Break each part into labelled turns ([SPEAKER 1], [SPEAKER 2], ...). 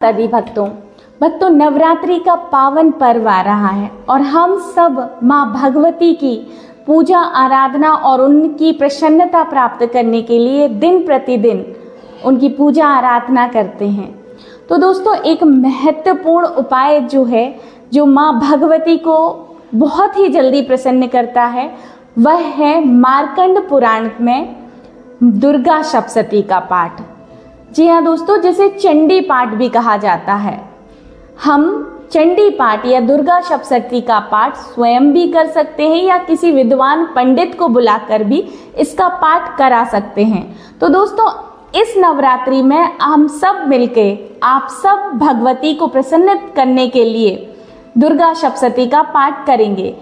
[SPEAKER 1] सभी भक्तों नवरात्रि का पावन पर्व आ रहा है और हम सब माँ भगवती की पूजा आराधना और उनकी प्रसन्नता प्राप्त करने के लिए दिन प्रतिदिन उनकी पूजा आराधना करते हैं। तो दोस्तों, एक महत्वपूर्ण उपाय जो माँ भगवती को बहुत ही जल्दी प्रसन्न करता है, वह है मार्कंड पुराण में दुर्गा सप्तशती का पाठ। जी हाँ दोस्तों, जिसे चंडी पाठ भी कहा जाता है। हम चंडी पाठ या दुर्गा सप्तशती का पाठ स्वयं भी कर सकते हैं या किसी विद्वान पंडित को बुलाकर भी इसका पाठ करा सकते हैं। तो दोस्तों, इस नवरात्रि में हम सब मिलके आप सब भगवती को प्रसन्न करने के लिए दुर्गा सप्तशती का पाठ करेंगे।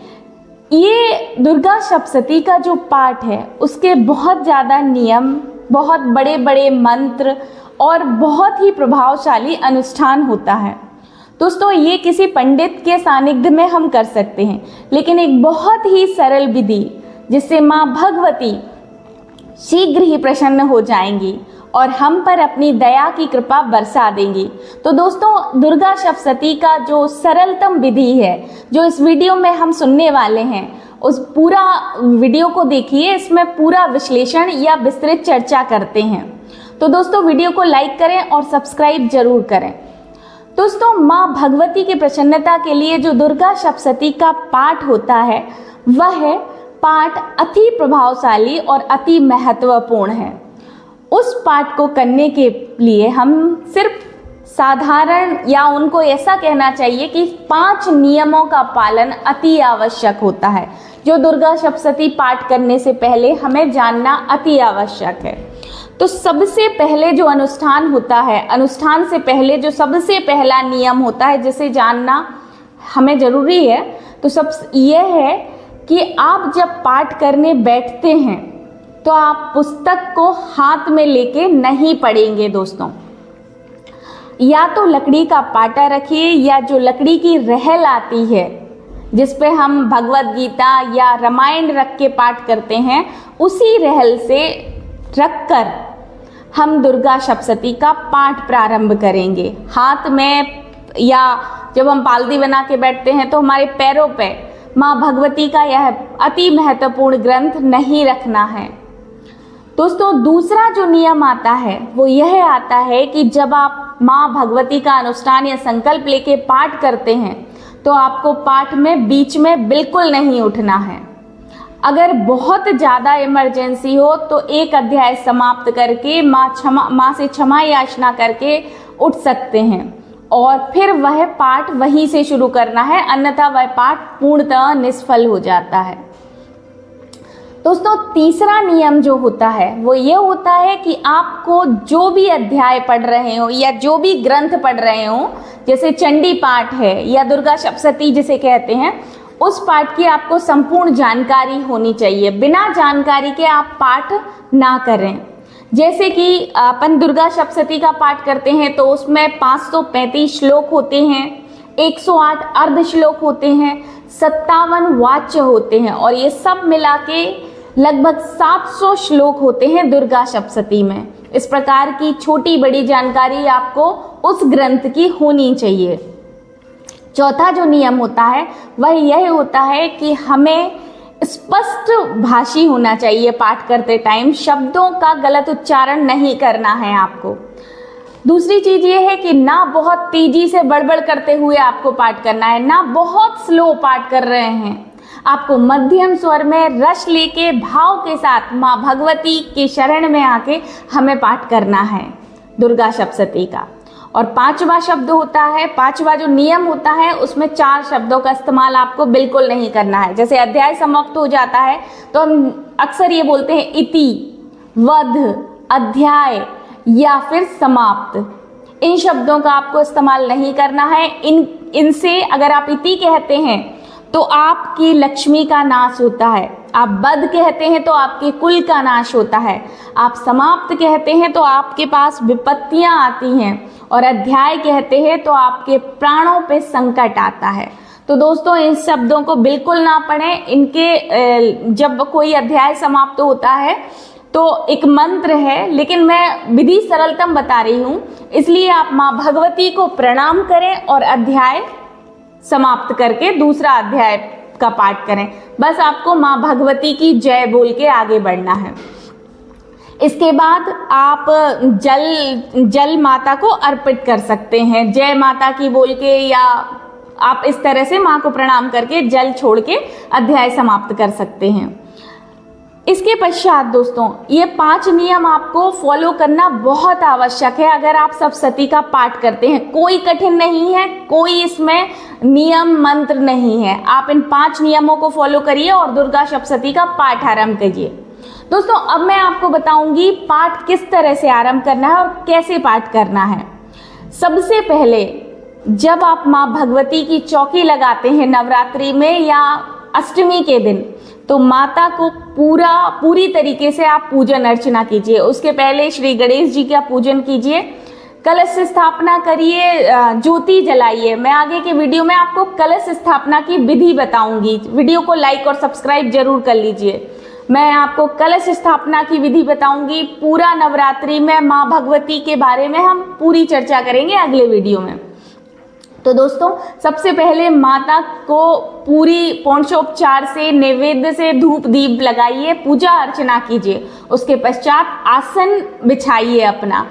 [SPEAKER 1] ये दुर्गा सप्तशती का जो पाठ है उसके बहुत ज़्यादा नियम, बहुत बड़े बड़े मंत्र और बहुत ही प्रभावशाली अनुष्ठान होता है। दोस्तों, ये किसी पंडित के सानिध्य में हम कर सकते हैं, लेकिन एक बहुत ही सरल विधि जिससे माँ भगवती शीघ्र ही प्रसन्न हो जाएंगी और हम पर अपनी दया की कृपा बरसा देंगी। तो दोस्तों, दुर्गा सप्तशती का जो सरलतम विधि है जो इस वीडियो में हम सुनने वाले हैं, उस पूरा वीडियो को देखिए। इसमें पूरा विश्लेषण या विस्तृत चर्चा करते हैं। तो दोस्तों, वीडियो को लाइक करें और सब्सक्राइब जरूर करें। दोस्तों, माँ भगवती की प्रसन्नता के लिए जो दुर्गा सप्तशती का पाठ होता है, वह पाठ अति प्रभावशाली और अति महत्वपूर्ण है। उस पाठ को करने के लिए हम सिर्फ साधारण या उनको ऐसा कहना चाहिए कि 5 नियमों का पालन अति आवश्यक होता है, जो दुर्गा सप्तशती पाठ करने से पहले हमें जानना अति आवश्यक है। तो सबसे पहले जो अनुष्ठान होता है, अनुष्ठान से पहले जो सबसे पहला नियम होता है जिसे जानना हमें जरूरी है, तो सब यह है कि आप जब पाठ करने बैठते हैं तो आप पुस्तक को हाथ में लेके नहीं पढ़ेंगे। दोस्तों, या तो लकड़ी का पाटा रखिए या जो लकड़ी की रहल आती है जिस पे हम भगवत गीता या रामायण रख के पाठ करते हैं, उसी रहल से रखकर हम दुर्गा सप्तशती का पाठ प्रारंभ करेंगे। हाथ में या जब हम पालती बना के बैठते हैं तो हमारे पैरों पे माँ भगवती का यह अति महत्वपूर्ण ग्रंथ नहीं रखना है। दोस्तों, दूसरा जो नियम आता है वो यह आता है कि जब आप माँ भगवती का अनुष्ठान या संकल्प लेके पाठ करते हैं तो आपको पाठ में बीच में बिल्कुल नहीं उठना है। अगर बहुत ज़्यादा इमरजेंसी हो तो एक अध्याय समाप्त करके माँ से क्षमा याचना करके उठ सकते हैं और फिर वह पाठ वहीं से शुरू करना है, अन्यथा वह पाठ पूर्णतः निष्फल हो जाता है। दोस्तों, तीसरा नियम जो होता है वो ये होता है कि आपको जो भी अध्याय पढ़ रहे हो या जो भी ग्रंथ पढ़ रहे हो, जैसे चंडी पाठ है या दुर्गा सप्तशती जिसे कहते हैं, उस पाठ की आपको संपूर्ण जानकारी होनी चाहिए। बिना जानकारी के आप पाठ ना करें। जैसे कि अपन दुर्गा सप्तशती का पाठ करते हैं तो उसमें 535 श्लोक होते हैं, 108 अर्ध श्लोक होते हैं, 57 वाच्य होते हैं और ये सब मिला के लगभग 700 श्लोक होते हैं दुर्गा सप्तशती में। इस प्रकार की छोटी बड़ी जानकारी आपको उस ग्रंथ की होनी चाहिए। चौथा जो नियम होता है वह यह होता है कि हमें स्पष्ट भाषी होना चाहिए। पाठ करते टाइम शब्दों का गलत उच्चारण नहीं करना है आपको। दूसरी चीज ये है कि ना बहुत तेजी से बड़बड़ करते हुए आपको पाठ करना है, ना बहुत स्लो पाठ कर रहे हैं। आपको मध्यम स्वर में रस लेके भाव के साथ माँ भगवती के शरण में आके हमें पाठ करना है दुर्गा सप्तशती का। और 5वां शब्द होता है, 5वां जो नियम होता है, उसमें 4 शब्दों का इस्तेमाल आपको बिल्कुल नहीं करना है। जैसे अध्याय समाप्त हो जाता है तो हम अक्सर ये बोलते हैं इति, वध, अध्याय या फिर समाप्त। इन शब्दों का आपको इस्तेमाल नहीं करना है। इनसे अगर आप इति कहते हैं तो आपकी लक्ष्मी का नाश होता है, आप बद कहते हैं तो आपके कुल का नाश होता है, आप समाप्त कहते हैं तो आपके पास विपत्तियां आती हैं, और अध्याय कहते हैं तो आपके प्राणों पे संकट आता है। तो दोस्तों, इन शब्दों को बिल्कुल ना पढ़ें। इनके जब कोई अध्याय समाप्त होता है तो एक मंत्र है, लेकिन मैं विधि सरलतम बता रही हूं, इसलिए आप माँ भगवती को प्रणाम करें और अध्याय समाप्त करके दूसरा अध्याय का पाठ करें। बस आपको माँ भगवती की जय बोल के आगे बढ़ना है। इसके बाद आप जल माता को अर्पित कर सकते हैं, जय माता की बोल के, या आप इस तरह से माँ को प्रणाम करके जल छोड़ के अध्याय समाप्त कर सकते हैं। इसके पश्चात दोस्तों ये 5 नियम आपको फॉलो करना बहुत आवश्यक है अगर आप सप्तशती का पाठ करते हैं। कोई कठिन नहीं है, कोई इसमें नियम मंत्र नहीं है। आप इन 5 नियमों को फॉलो करिए और दुर्गा सप्तशती का पाठ आरंभ कीजिए। दोस्तों अब मैं आपको बताऊंगी पाठ किस तरह से आरंभ करना है और कैसे पाठ करना है। सबसे पहले जब आप माँ भगवती की चौकी लगाते हैं नवरात्रि में या अष्टमी के दिन, तो माता को पूरी तरीके से आप पूजन अर्चना कीजिए। उसके पहले श्री गणेश जी का पूजन कीजिए, कलश स्थापना करिए, ज्योति जलाइए। मैं आगे के वीडियो में आपको कलश स्थापना की विधि बताऊंगी, वीडियो को लाइक और सब्सक्राइब जरूर कर लीजिए। मैं आपको कलश स्थापना की विधि बताऊंगी। पूरा नवरात्रि में माँ भगवती के बारे में हम पूरी चर्चा करेंगे अगले वीडियो में। तो दोस्तों सबसे पहले माता को पूरी पोषोपचार से, नैवेद्य से धूप दीप लगाइए, पूजा अर्चना कीजिए। उसके पश्चात आसन बिछाइए अपना।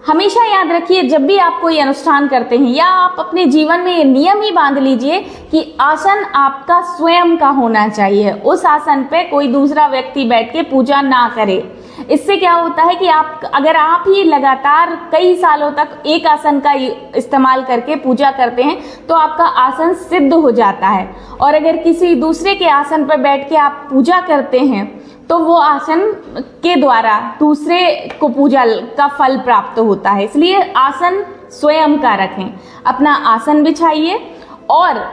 [SPEAKER 1] हमेशा याद रखिए जब भी आप कोई अनुष्ठान करते हैं या आप अपने जीवन में ये नियम ही बांध लीजिए कि आसन आपका स्वयं का होना चाहिए। उस आसन पे कोई दूसरा व्यक्ति बैठ के पूजा ना करे। इससे क्या होता है कि अगर आप ही लगातार कई सालों तक एक आसन का इस्तेमाल करके पूजा करते हैं तो आपका आसन सिद्ध हो जाता है, और अगर किसी दूसरे के आसन पर बैठ के आप पूजा करते हैं तो वो आसन के द्वारा दूसरे को पूजा का फल प्राप्त होता है। इसलिए आसन स्वयं का रखें। अपना आसन बिछाइए और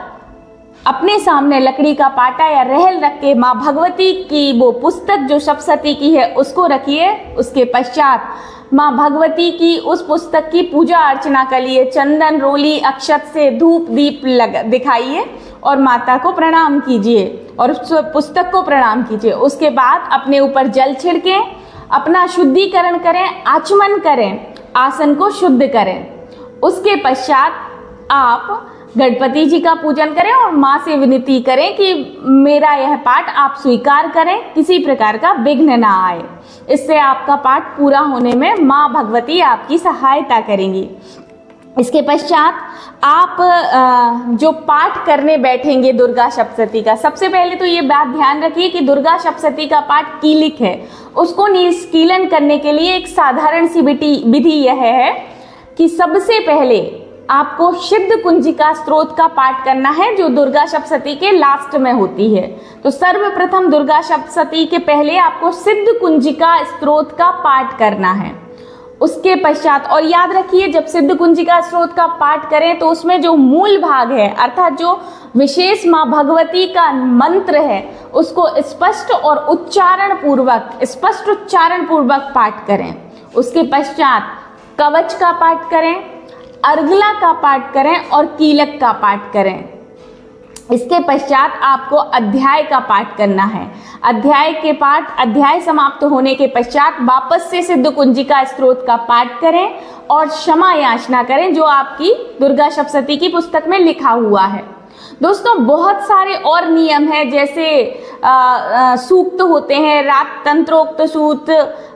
[SPEAKER 1] अपने सामने लकड़ी का पाटा या रहल रख के माँ भगवती की वो पुस्तक जो सप्तशती की है उसको रखिए। उसके पश्चात माँ भगवती की उस पुस्तक की पूजा अर्चना करिए। चंदन रोली अक्षत से धूप दीप दिखाइए और माता को प्रणाम कीजिए और उस पुस्तक को प्रणाम कीजिए। उसके बाद अपने ऊपर जल छिड़कें, अपना शुद्धिकरण करें, आचमन करें, आसन को शुद्ध करें। उसके पश्चात आप गणपति जी का पूजन करें और माँ से विनती करें कि मेरा यह पाठ आप स्वीकार करें, किसी प्रकार का विघ्न ना आए। इससे आपका पाठ पूरा होने में माँ भगवती आपकी सहायता करेंगी। इसके पश्चात आप जो पाठ करने बैठेंगे दुर्गा सप्तशती का, सबसे पहले तो ये बात ध्यान रखिए कि दुर्गा सप्तशती का पाठ कीलिक है। उसको निष्कीलन करने के लिए एक साधारण सी विधि यह है कि सबसे पहले आपको सिद्ध कुंजिका स्त्रोत का पाठ करना है जो दुर्गा सप्तशती के लास्ट में होती है। तो सर्वप्रथम दुर्गा सप्तशती के पहले आपको सिद्ध कुंजिका स्त्रोत का पाठ करना है। उसके पश्चात, और याद रखिए जब सिद्ध कुंजिका स्त्रोत का पाठ करें तो उसमें जो मूल भाग है अर्थात जो विशेष माँ भगवती का मंत्र है उसको स्पष्ट उच्चारण पूर्वक पाठ करें। उसके पश्चात कवच का पाठ करें, अर्गला का पाठ करें और कीलक का पाठ करें। इसके पश्चात आपको अध्याय का पाठ करना है। अध्याय समाप्त होने के पश्चात वापस से सिद्ध कुंजिका स्त्रोत का पाठ करें और क्षमा याचना करें जो आपकी दुर्गा सप्तशती की पुस्तक में लिखा हुआ है। दोस्तों बहुत सारे और नियम हैं, जैसे सूक्त होते हैं, रात तंत्रोक्त सूक्त,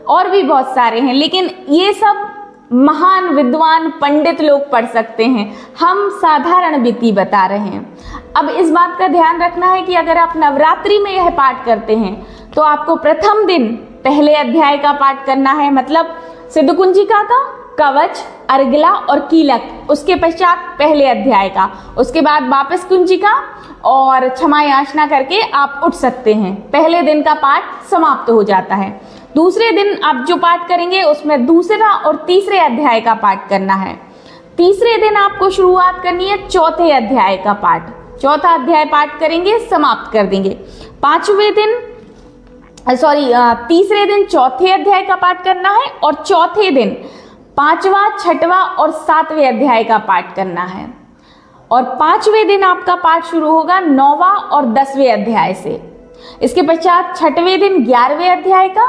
[SPEAKER 1] और भी बहुत सारे हैं, लेकिन ये सब महान विद्वान पंडित लोग पढ़ सकते हैं। हम साधारण विधि बता रहे हैं। अब इस बात का ध्यान रखना है कि अगर आप नवरात्रि में यह पाठ करते हैं तो आपको प्रथम दिन पहले अध्याय का पाठ करना है, मतलब सिद्ध कुंजिका का, कवच, अर्गला और कीलक। उसके पश्चात पहले अध्याय का, उसके बाद वापस कुंजिका और क्षमा याचना करके आप उठ सकते हैं। पहले दिन का पाठ समाप्त हो जाता है। दूसरे दिन आप जो पाठ करेंगे उसमें दूसरा और तीसरे अध्याय का पाठ करना है। तीसरे दिन आपको शुरुआत करनी है चौथे अध्याय का पाठ। चौथा अध्याय पाठ करेंगे, समाप्त कर देंगे। तीसरे दिन चौथे अध्याय का पाठ करना है और चौथे दिन 5वां, 6वां और 7वें अध्याय का पाठ करना है। और 5वें दिन आपका पाठ शुरू होगा 9वां और 10वें अध्याय से। इसके पश्चात छठवें दिन 11वें अध्याय का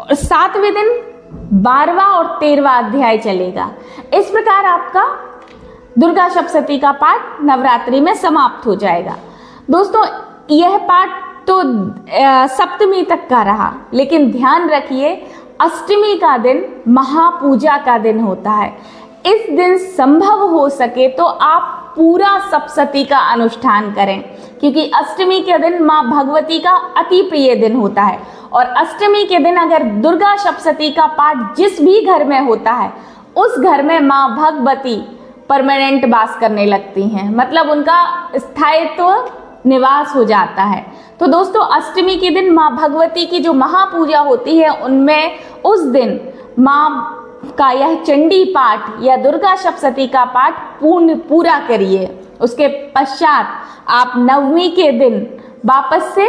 [SPEAKER 1] और 7वें दिन 12वां और 13वां अध्याय चलेगा। इस प्रकार आपका दुर्गा सप्तशती का पाठ नवरात्रि में समाप्त हो जाएगा। दोस्तों यह पाठ तो सप्तमी तक का रहा, लेकिन ध्यान रखिए अष्टमी का दिन महापूजा का दिन होता है। इस दिन संभव हो सके तो आप पूरा सप्तशती का अनुष्ठान करें, क्योंकि अष्टमी के दिन माँ भगवती का अति प्रिय दिन होता है। और अष्टमी के दिन अगर दुर्गा सप्तशती का पाठ जिस भी घर में होता है, उस घर में माँ भगवती परमानेंट वास करने लगती हैं, मतलब उनका स्थायित्व निवास हो जाता है। तो दोस्तों अष्टमी के दिन माँ भगवती की जो महापूजा होती है, उनमें उस दिन माँ का यह चंडी पाठ या दुर्गा सप्तशती का पाठ पूरा करिए। उसके पश्चात आप नवमी के दिन वापस से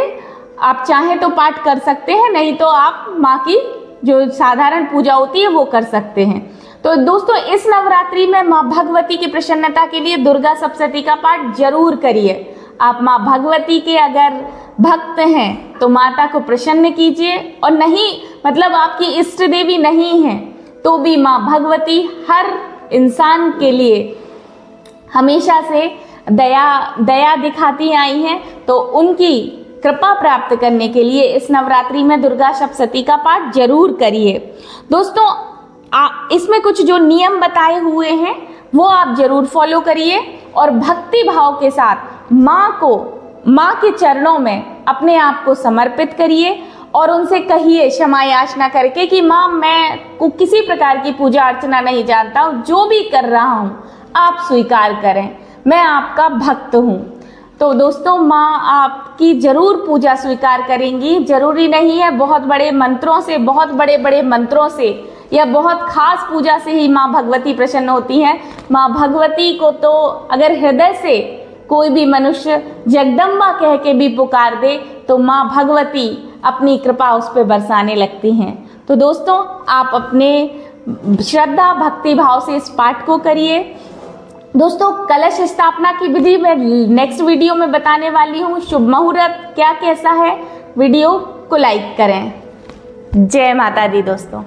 [SPEAKER 1] आप चाहें तो पाठ कर सकते हैं, नहीं तो आप माँ की जो साधारण पूजा होती है वो कर सकते हैं। तो दोस्तों इस नवरात्रि में माँ भगवती की प्रसन्नता के लिए दुर्गा सप्तशती का पाठ जरूर करिए। आप माँ भगवती के अगर भक्त हैं तो माता को प्रसन्न कीजिए, और नहीं मतलब आपकी इष्ट देवी नहीं है तो भी माँ भगवती हर इंसान के लिए हमेशा से दया दिखाती आई हैं। तो उनकी कृपा प्राप्त करने के लिए इस नवरात्रि में दुर्गा सप्तशती का पाठ जरूर करिए। दोस्तों इसमें कुछ जो नियम बताए हुए हैं वो आप जरूर फॉलो करिए, और भक्ति भाव के साथ माँ के चरणों में अपने आप को समर्पित करिए और उनसे कहिए क्षमा याचना करके कि माँ मैं को किसी प्रकार की पूजा अर्चना नहीं जानता हूँ, जो भी कर रहा हूँ आप स्वीकार करें, मैं आपका भक्त हूँ। तो दोस्तों माँ आपकी जरूर पूजा स्वीकार करेंगी। जरूरी नहीं है बहुत बड़े मंत्रों से, बहुत बड़े बड़े मंत्रों से या बहुत खास पूजा से ही माँ भगवती प्रसन्न होती हैं। माँ भगवती को तो अगर हृदय से कोई भी मनुष्य जगदम्बा कह के भी पुकार दे तो माँ भगवती अपनी कृपा उस पर बरसाने लगती हैं। तो दोस्तों आप अपने श्रद्धा भक्ति भाव से इस पाठ को करिए। दोस्तों कलश स्थापना की विधि मैं नेक्स्ट वीडियो में बताने वाली हूँ। शुभ मुहूर्त क्या कैसा है, वीडियो को लाइक करें। जय माता दी दोस्तों।